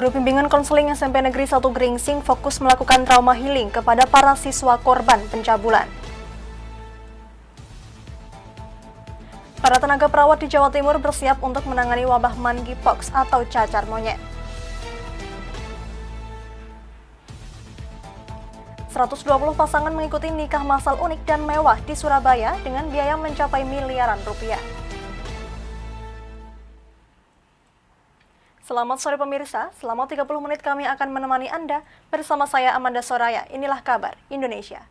Guru Bimbingan Konseling SMP Negeri 1 Gringsing fokus melakukan trauma healing kepada para siswa korban pencabulan. Para tenaga perawat di Jawa Timur bersiap untuk menangani wabah monkeypox atau cacar monyet. 120 pasangan mengikuti nikah massal unik dan mewah di Surabaya dengan biaya mencapai miliaran rupiah. Selamat sore pemirsa, selama 30 menit kami akan menemani Anda bersama saya Amanda Soraya. Inilah kabar Indonesia.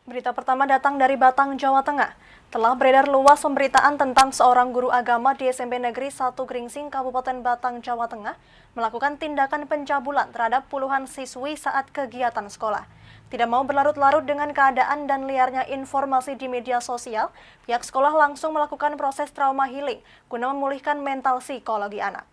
Berita pertama datang dari Batang, Jawa Tengah. Telah beredar luas pemberitaan tentang seorang guru agama di SMP Negeri 1 Gringsing, Kabupaten Batang, Jawa Tengah, melakukan tindakan pencabulan terhadap puluhan siswi saat kegiatan sekolah. Tidak mau berlarut-larut dengan keadaan dan liarnya informasi di media sosial, pihak sekolah langsung melakukan proses trauma healing guna memulihkan mental psikologi anak.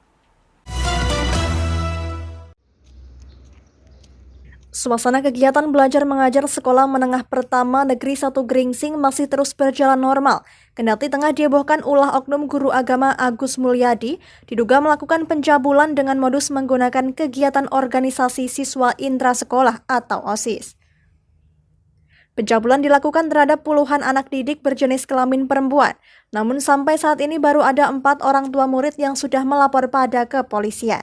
Suasana kegiatan belajar mengajar Sekolah Menengah Pertama Negeri 1 Gringsing masih terus berjalan normal. Kendati tengah dihebohkan ulah oknum guru agama Agus Mulyadi diduga melakukan pencabulan dengan modus menggunakan kegiatan organisasi siswa intra sekolah atau OSIS. Pencabulan dilakukan terhadap puluhan anak didik berjenis kelamin perempuan. Namun sampai saat ini baru ada 4 orang tua murid yang sudah melapor pada kepolisian.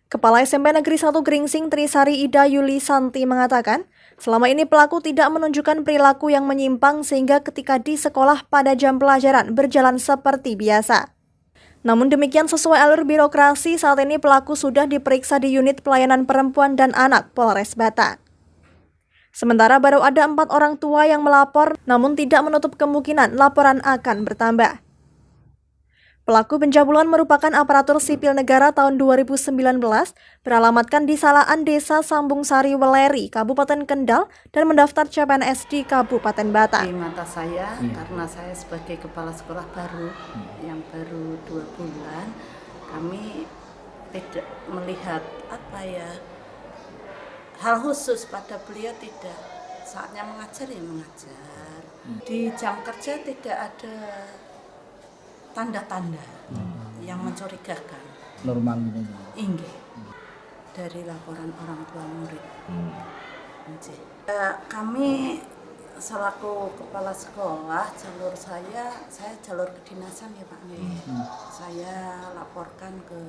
Kepala SMP Negeri 1 Gringsing Trisari Ida Yuli Santi mengatakan, selama ini pelaku tidak menunjukkan perilaku yang menyimpang sehingga ketika di sekolah pada jam pelajaran berjalan seperti biasa. Namun demikian sesuai alur birokrasi, saat ini pelaku sudah diperiksa di unit pelayanan perempuan dan anak Polres Batang. Sementara baru ada 4 orang tua yang melapor, namun tidak menutup kemungkinan laporan akan bertambah. Pelaku pencabulan merupakan aparatur sipil negara tahun 2019, beralamatkan di Salaan Desa Sambung Sari Weleri, Kabupaten Kendal, dan mendaftar CPNS di Kabupaten Batang. Di mata saya, karena saya sebagai kepala sekolah baru, yang baru 2 bulan, kami tidak melihat hal khusus pada beliau, tidak. Saatnya mengajar ya mengajar. Di jam kerja tidak ada tanda-tanda yang mencurigakan. Normal gitu. Inggih. Dari laporan orang tua murid. Kami selaku kepala sekolah, jalur saya jalur kedinasan ya Pak. Saya laporkan ke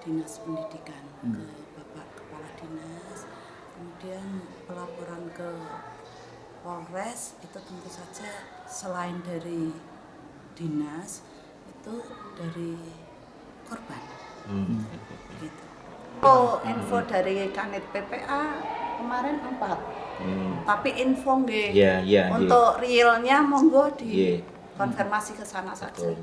Dinas Pendidikan, ke Bapak Kepala Dinas, kemudian pelaporan ke Polres itu tentu saja selain dari dinas itu dari korban. Gitu. Info dari Kanit PPA kemarin 4. Tapi info untuk realnya monggo dikonfirmasi ke sana saja.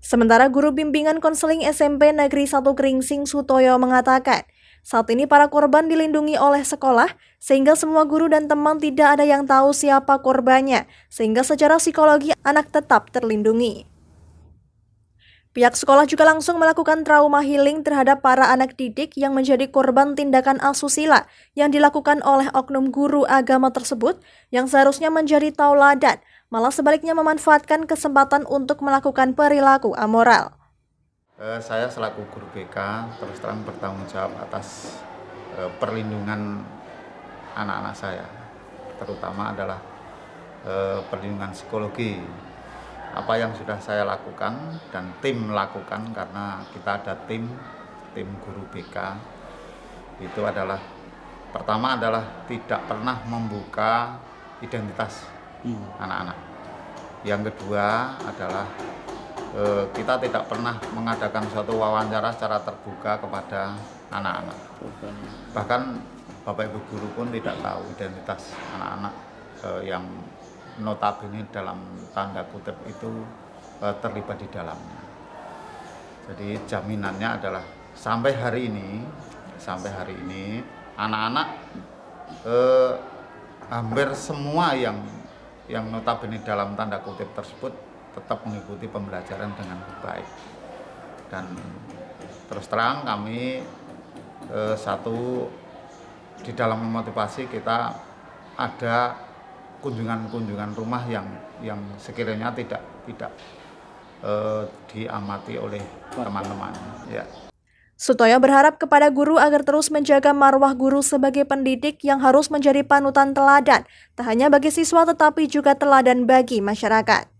Sementara Guru Bimbingan Konseling SMP Negeri 1 Gringsing Sutoyo mengatakan, saat ini para korban dilindungi oleh sekolah, sehingga semua guru dan teman tidak ada yang tahu siapa korbannya, sehingga secara psikologi anak tetap terlindungi. Pihak sekolah juga langsung melakukan trauma healing terhadap para anak didik yang menjadi korban tindakan asusila yang dilakukan oleh oknum guru agama tersebut yang seharusnya menjadi tauladan, malah sebaliknya memanfaatkan kesempatan untuk melakukan perilaku amoral. Saya selaku guru BK terus terang bertanggung jawab atas perlindungan anak-anak saya, terutama adalah perlindungan psikologi. Apa yang sudah saya lakukan dan tim lakukan, karena kita ada tim guru BK, itu adalah pertama adalah tidak pernah membuka identitas anak-anak. Yang kedua adalah kita tidak pernah mengadakan suatu wawancara secara terbuka kepada anak-anak. Bahkan Bapak Ibu guru pun tidak tahu identitas anak-anak yang notabene dalam tanda kutip itu terlibat di dalamnya. Jadi jaminannya adalah sampai hari ini anak-anak hampir semua yang notabene dalam tanda kutip tersebut tetap mengikuti pembelajaran dengan baik. Dan terus terang kami satu di dalam memotivasi kita ada kunjungan-kunjungan rumah yang sekiranya tidak diamati oleh teman-teman. Ya. Sutoyo berharap kepada guru agar terus menjaga marwah guru sebagai pendidik yang harus menjadi panutan teladan, tak hanya bagi siswa tetapi juga teladan bagi masyarakat.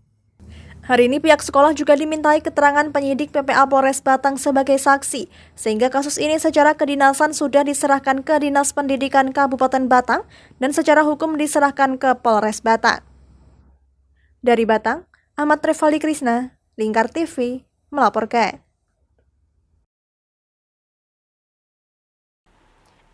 Hari ini pihak sekolah juga dimintai keterangan penyidik PPA Polres Batang sebagai saksi, sehingga kasus ini secara kedinasan sudah diserahkan ke Dinas Pendidikan Kabupaten Batang dan secara hukum diserahkan ke Polres Batang. Dari Batang, Ahmad Revaldi Krisna, Lingkar TV, melaporkan.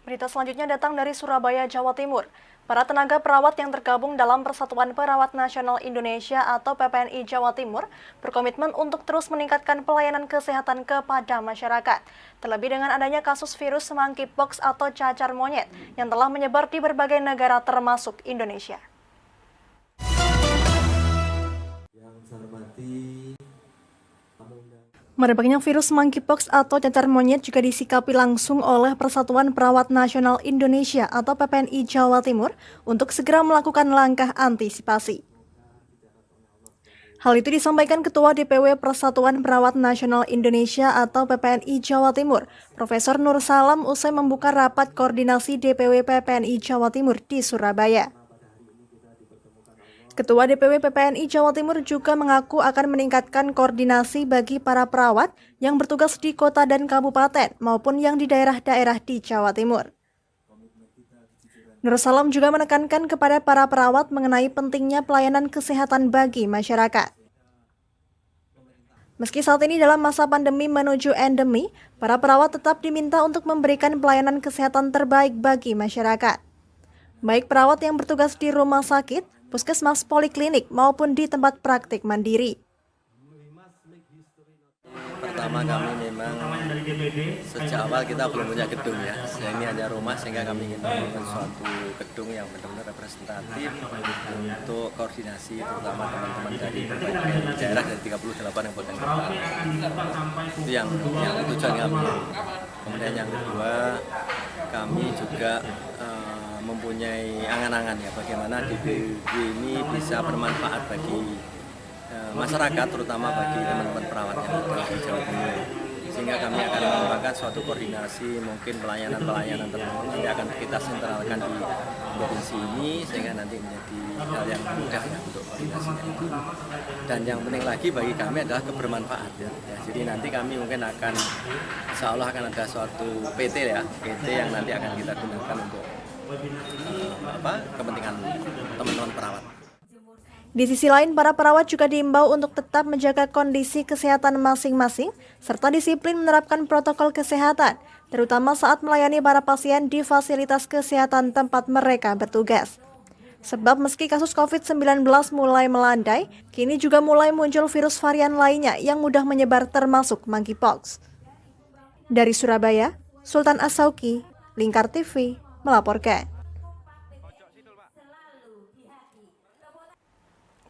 Berita selanjutnya datang dari Surabaya, Jawa Timur. Para tenaga perawat yang tergabung dalam Persatuan Perawat Nasional Indonesia atau PPNI Jawa Timur berkomitmen untuk terus meningkatkan pelayanan kesehatan kepada masyarakat. Terlebih dengan adanya kasus virus monkeypox atau cacar monyet yang telah menyebar di berbagai negara termasuk Indonesia. Merebaknya virus monkeypox atau cacar monyet juga disikapi langsung oleh Persatuan Perawat Nasional Indonesia atau PPNI Jawa Timur untuk segera melakukan langkah antisipasi. Hal itu disampaikan Ketua DPW Persatuan Perawat Nasional Indonesia atau PPNI Jawa Timur, Profesor Nur Salam usai membuka rapat koordinasi DPW PPNI Jawa Timur di Surabaya. Ketua DPW PPNI Jawa Timur juga mengaku akan meningkatkan koordinasi bagi para perawat yang bertugas di kota dan kabupaten maupun yang di daerah-daerah di Jawa Timur. Nur Salam juga menekankan kepada para perawat mengenai pentingnya pelayanan kesehatan bagi masyarakat. Meski saat ini dalam masa pandemi menuju endemi, para perawat tetap diminta untuk memberikan pelayanan kesehatan terbaik bagi masyarakat. Baik perawat yang bertugas di rumah sakit, puskesmas, poliklinik, maupun di tempat praktik mandiri. Pertama kami memang sejak awal kita belum punya gedung ya. Ini hanya rumah sehingga kami ingin membangun suatu gedung yang benar-benar representatif untuk koordinasi terutama teman-teman dari berbagai daerah dari 38 yang bukan kota. Itu yang tujuan kami. Kemudian yang kedua, kami juga mempunyai angan-angan ya bagaimana DPW ini bisa bermanfaat bagi masyarakat terutama bagi teman-teman perawat yang ada di Jawa Timur, sehingga kami akan mengembangkan suatu koordinasi mungkin pelayanan tertentu nanti akan kita sentralkan di provinsi ini sehingga nanti menjadi hal yang mudah ya untuk koordinasinya itu. Dan yang penting lagi bagi kami adalah kebermanfaat ya. Jadi nanti kami mungkin akan insya Allah akan ada suatu PT yang nanti akan kita gunakan untuk kepentingan teman-teman perawat. Di sisi lain, para perawat juga diimbau untuk tetap menjaga kondisi kesehatan masing-masing serta disiplin menerapkan protokol kesehatan, terutama saat melayani para pasien di fasilitas kesehatan tempat mereka bertugas. Sebab meski kasus COVID-19 mulai melandai, kini juga mulai muncul virus varian lainnya yang mudah menyebar termasuk monkeypox. Dari Surabaya, Sultan As-Sauki, Lingkar TV, melaporkan.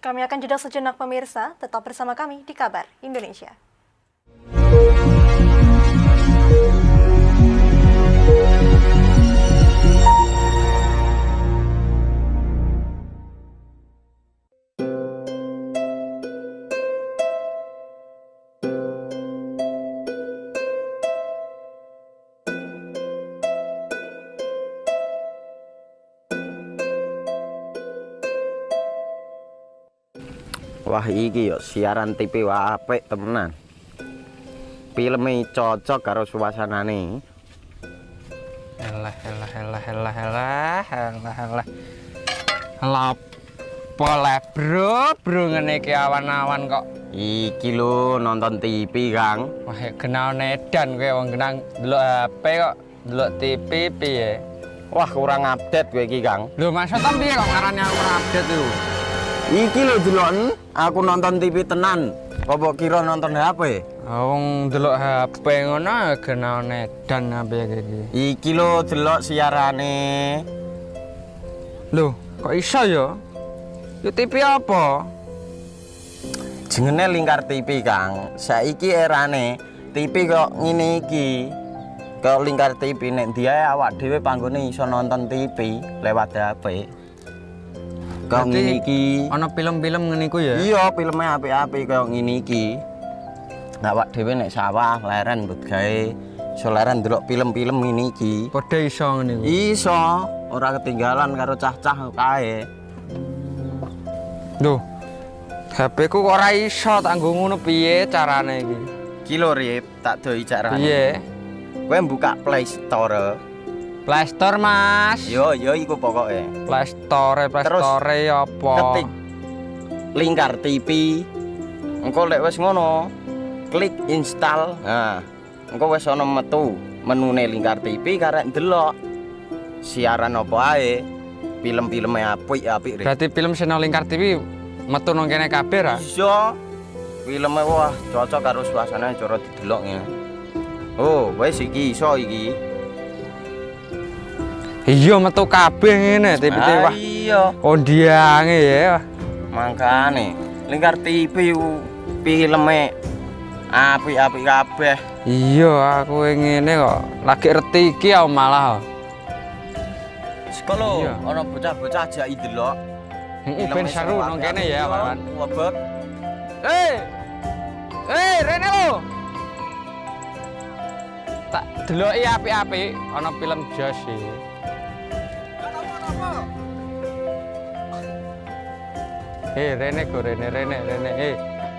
Kami akan jeda sejenak pemirsa, tetap bersama kami di Kabar Indonesia. Wah iki yo siaran TV wah apik temenan. Filme cocok karo suasanane. Elah. Lapo le bro ngene iki awan-awan kok. Iki lho nonton TV, Kang. Wah genah edan kowe wong genah delok HP kok delok TV piye? Wah kurang update kowe iki, Kang. Lho maksudnya piye kok ngarane aku update yo? Iki lho deloken aku nonton TV tenan. Apa kira nonton HP? Wong delok HP ngono genah edan apa iki? Iki lho delok siarane. Lho, kok iso ya? Yo TV apa? Jenenge Lingkar TV, Kang. Saiki erane TV kok ngene iki. ke Lingkar TV nek dia awak dhewe panggone iso nonton TV lewat HP. Kok ngene iki ana film-film ngene iku ya. iya filmnya apik-apik kaya ngene iki. Awak dhewe nek sawah leren mbut gawe iso leren ndelok film-film ngene iki. Padha iso ngene iku. Iso ora ketinggalan karo cah-cah kae. Duh. HP ku kok ora iso tak nggo ngono piye carane iki? Ki lho Rip, tak doi carane. Piye? Kowe buka Play Store. Play Store, Mas. Yo iku pokoke. Play Store apa? Ketik Lingkar TV. Engko lek wis ngono, klik install. Nah, engko wis ana metu menune Lingkar TV karek ndelok siaran apa ae. Film-filme apik-apik. Berarti film channel Lingkar TV metu nang kene kabeh ra? Iso. Filme wah cocok karo suasana cara didelok ngene. Oh, wis iki iso iki. Iya metu kabeh ngene TV-TV wah. Iya. Kondiange ya. Mangkane Lingkar TV filme apik-apik kabeh. Iya, aku ngene kok. Lagi reti iki aku malah. Sekolo Iya. ana bocah-bocah ajaki delok. Heeh, ben seru nang kene ya, Wan. Webek. Rene lo. Tak deloki apik-apik ana film Jos iki. Rene go Rene.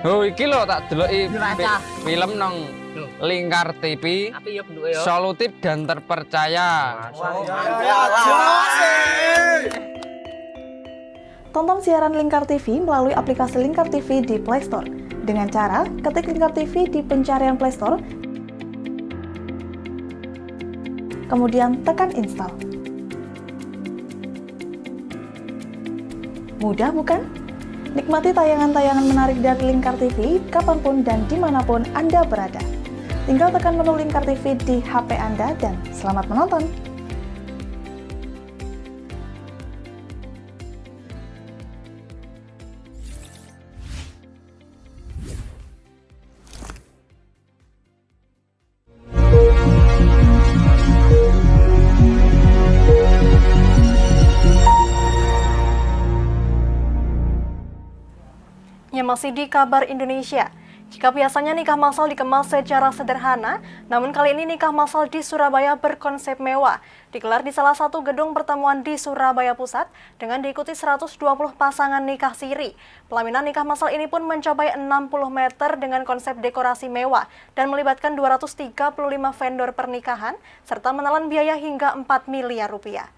Oh iki lho tak deloki film nang Lingkar TV. Solutif dan terpercaya. Tonton siaran Lingkar TV melalui aplikasi Lingkar TV di Play Store. Dengan cara ketik Lingkar TV di pencarian Play Store, kemudian tekan install. Mudah bukan? Nikmati tayangan-tayangan menarik dari Lingkar TV kapanpun dan dimanapun Anda berada. Tinggal tekan menu Lingkar TV di HP Anda dan selamat menonton! Ya, masih di kabar Indonesia. Jika biasanya nikah massal dikemas secara sederhana, namun kali ini nikah massal di Surabaya berkonsep mewah. Digelar di salah satu gedung pertemuan di Surabaya Pusat dengan diikuti 120 pasangan nikah siri. Pelaminan nikah massal ini pun mencapai 60 meter dengan konsep dekorasi mewah dan melibatkan 235 vendor pernikahan serta menelan biaya hingga 4 miliar rupiah.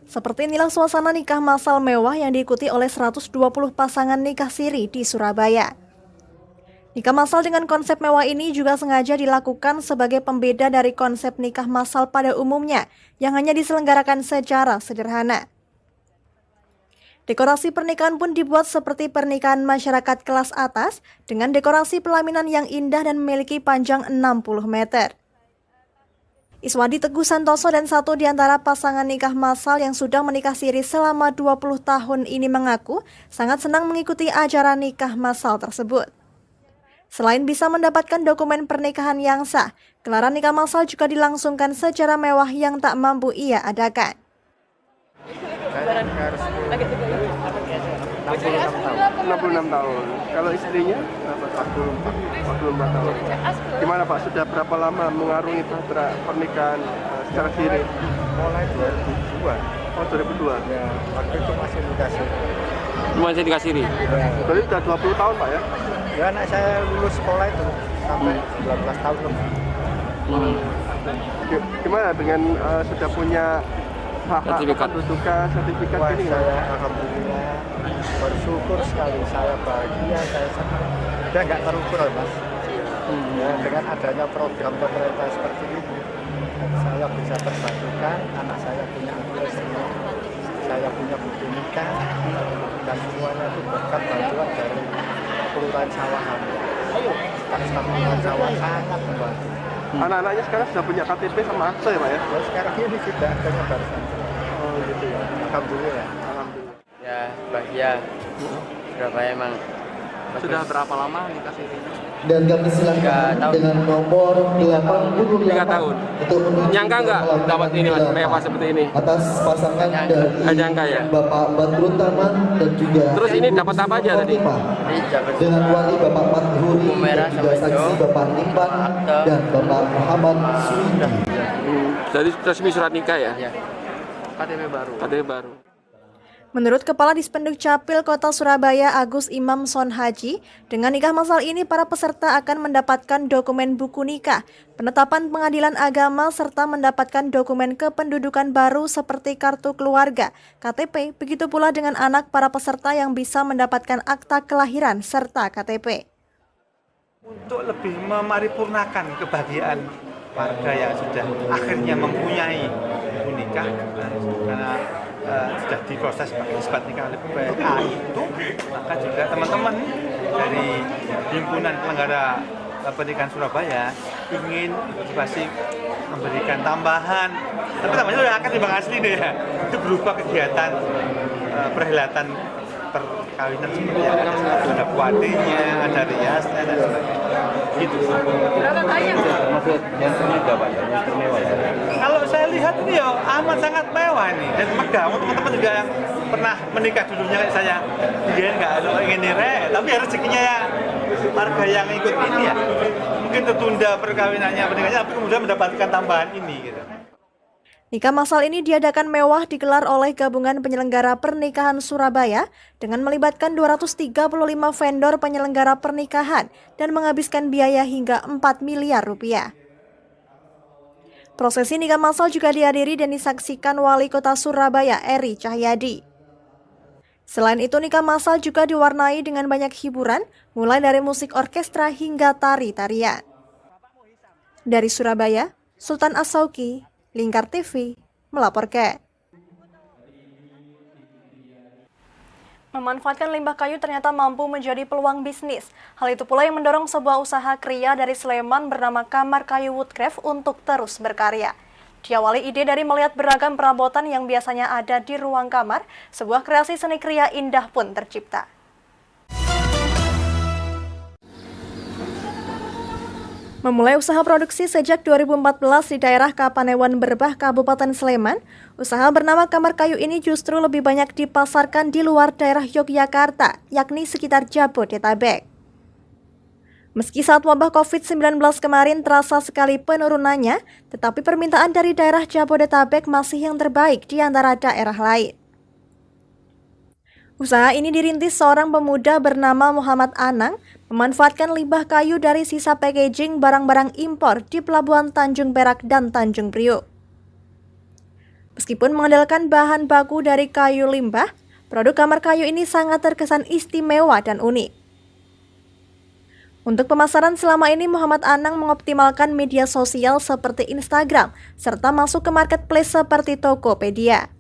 Seperti inilah suasana nikah massal mewah yang diikuti oleh 120 pasangan nikah siri di Surabaya. Nikah massal dengan konsep mewah ini juga sengaja dilakukan sebagai pembeda dari konsep nikah massal pada umumnya yang hanya diselenggarakan secara sederhana. Dekorasi pernikahan pun dibuat seperti pernikahan masyarakat kelas atas dengan dekorasi pelaminan yang indah dan memiliki panjang 60 meter. Iswadi Teguh Santoso dan satu di antara pasangan nikah massal yang sudah menikah siri selama 20 tahun ini mengaku sangat senang mengikuti acara nikah massal tersebut. Selain bisa mendapatkan dokumen pernikahan yang sah, gelaran nikah massal juga dilangsungkan secara mewah yang tak mampu ia adakan. 66 tahun. Kalau istrinya berapa? 44 tahun. Gimana Pak, sudah berapa lama mengarungi bahtera pernikahan secara siri? Mulai 2002. Oh, 2002. Ya, waktu itu masih nikah siri. Masih nikah siri. Berarti sudah 20 tahun Pak ya? Ya, anak saya lulus sekolah itu sampai 19 tahun lebih. Gimana dengan sudah punya hak kedudukan sertifikat Wah, ini? saya alhamdulillah bersyukur sekali, saya bahagia, saya senang. Saya nggak terukur Mas. Ya, dengan adanya program pemerintah seperti ini, saya bisa terbantukan, anak saya punya istri, saya punya bukti nikah, dan semuanya itu berkat bantuan dari Kelurahan Sawahan. Staf Kelurahan Sawah sangat membantu. Anak-anaknya sekarang sudah punya KTP sama akte ya Pak ya? Ya, sekarang ini sudah adanya barusan. Oh gitu ya. Alhamdulillah. Alhamdulillah. Ya, bahagia. Surabaya emang Sudah berapa lama nikah siri? Dan kami silakan dengan nomor 88 3 tahun. untuk menuju Nyangka nggak ke halaman dapat ini mas, belakang. mewah seperti ini? Atas pasangan dari Nyangka ya? Bapak Badrun Taman dan juga Terus ini Ibu dapat apa aja tadi? Fatimah. ini dapat Dengan wali Bapak Mathuri merah dan juga sama saksi hijau, Bapak Nimban akta. dan Bapak Muhammad Suwidi. Jadi resmi surat nikah ya? ya. KTP baru. Menurut Kepala Dispenduk Capil Kota Surabaya Agus Imam Son Haji, dengan nikah massal ini para peserta akan mendapatkan dokumen buku nikah, penetapan pengadilan agama, serta mendapatkan dokumen kependudukan baru seperti kartu keluarga, KTP, begitu pula dengan anak para peserta yang bisa mendapatkan akta kelahiran serta KTP. Untuk lebih memaripurnakan kebahagiaan warga yang sudah akhirnya mempunyai buku nikah, karena sudah diproses sebagai isbat nikah oleh PPA itu, maka juga teman-teman dari himpunan penyelenggara pernikahan Surabaya ingin pasti memberikan tambahan, tapi tambahannya sudah akan timbang asli deh ya, itu berupa kegiatan perhelatan perkawinan seperti yang ada kuatinya, ada riasnya dan sebagainya. Gitu. Berapa banyak? Maksud yang termewah Pak, yang termewah ya. Kalau saya lihat ini ya amat sangat mewah ini dan megah. Teman-teman juga yang pernah menikah dulunya kayak saya, dia nggak ingin nire, tapi ya rezekinya ya warga yang ikut ini ya. Mungkin tertunda perkawinannya, pernikahannya, tapi kemudian mendapatkan tambahan ini gitu. Nikah massal ini diadakan mewah digelar oleh Gabungan Penyelenggara Pernikahan Surabaya dengan melibatkan 235 vendor penyelenggara pernikahan dan menghabiskan biaya hingga 4 miliar rupiah. Prosesi nikah massal juga dihadiri dan disaksikan Wali Kota Surabaya Eri Cahyadi. Selain itu, nikah massal juga diwarnai dengan banyak hiburan, mulai dari musik orkestra hingga tari-tarian. Dari Surabaya, Sultan As-Sauki, Lingkar TV, melaporkan. Memanfaatkan limbah kayu ternyata mampu menjadi peluang bisnis. Hal itu pula yang mendorong sebuah usaha kria dari Sleman bernama Kamar Kayu Woodcraft untuk terus berkarya. Diawali ide dari melihat beragam perabotan yang biasanya ada di ruang kamar, sebuah kreasi seni kria indah pun tercipta. Memulai usaha produksi sejak 2014 di daerah Kapanewon Berbah, Kabupaten Sleman, usaha bernama Kamar Kayu ini justru lebih banyak dipasarkan di luar daerah Yogyakarta, yakni sekitar Jabodetabek. Meski saat wabah COVID-19 kemarin terasa sekali penurunannya, tetapi permintaan dari daerah Jabodetabek masih yang terbaik di antara daerah lain. Usaha ini dirintis seorang pemuda bernama Muhammad Anang, memanfaatkan limbah kayu dari sisa packaging barang-barang impor di Pelabuhan Tanjung Perak dan Tanjung Priok. Meskipun mengandalkan bahan baku dari kayu limbah, produk Kamar Kayu ini sangat terkesan istimewa dan unik. Untuk pemasaran selama ini, Muhammad Anang mengoptimalkan media sosial seperti Instagram, serta masuk ke marketplace seperti Tokopedia.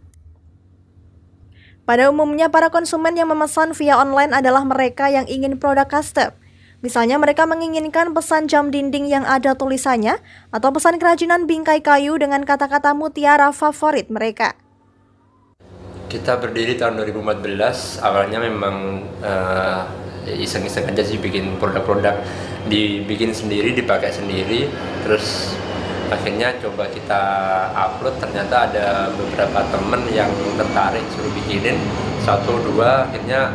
Pada umumnya, para konsumen yang memesan via online adalah mereka yang ingin produk custom. Misalnya mereka menginginkan pesan jam dinding yang ada tulisannya, atau pesan kerajinan bingkai kayu dengan kata-kata mutiara favorit mereka. Kita berdiri tahun 2014, awalnya memang iseng-iseng aja sih bikin produk-produk, dibikin sendiri, dipakai sendiri, terus akhirnya coba kita upload, ternyata ada beberapa temen yang tertarik suruh bikinin 1-2, akhirnya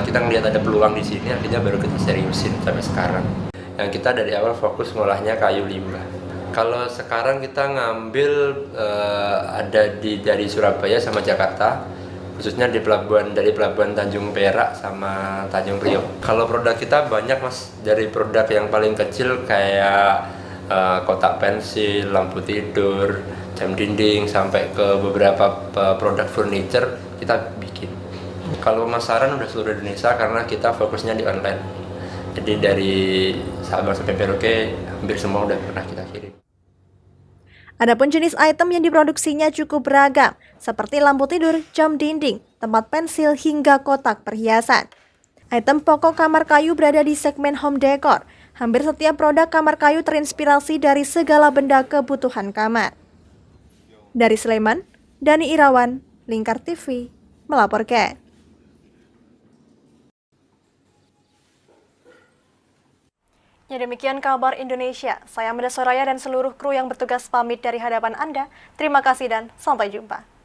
kita ngelihat ada peluang di sini, akhirnya baru kita seriusin sampai sekarang. Yang kita dari awal fokus ngolahnya kayu limbah. Kalau sekarang kita ngambil ada dari Surabaya sama Jakarta, khususnya dari pelabuhan Tanjung Perak sama Tanjung Priok. Kalau produk kita banyak mas, dari produk yang paling kecil kayak kotak pensil, lampu tidur, jam dinding, sampai ke beberapa produk furniture kita bikin. Kalau pemasaran udah seluruh Indonesia karena kita fokusnya di online. Jadi dari Sabang sampai Merauke hampir semua udah pernah kita kirim. Adapun jenis item yang diproduksinya cukup beragam, seperti lampu tidur, jam dinding, tempat pensil, hingga kotak perhiasan. Item pokok Kamar Kayu berada di segmen home decor. Hampir setiap produk Kamar Kayu terinspirasi dari segala benda kebutuhan kamar. Dari Sleman, Dani Irawan, Lingkar TV, melaporkan. Ya demikian kabar Indonesia. Saya Amanda Soraya dan seluruh kru yang bertugas pamit dari hadapan Anda. Terima kasih dan sampai jumpa.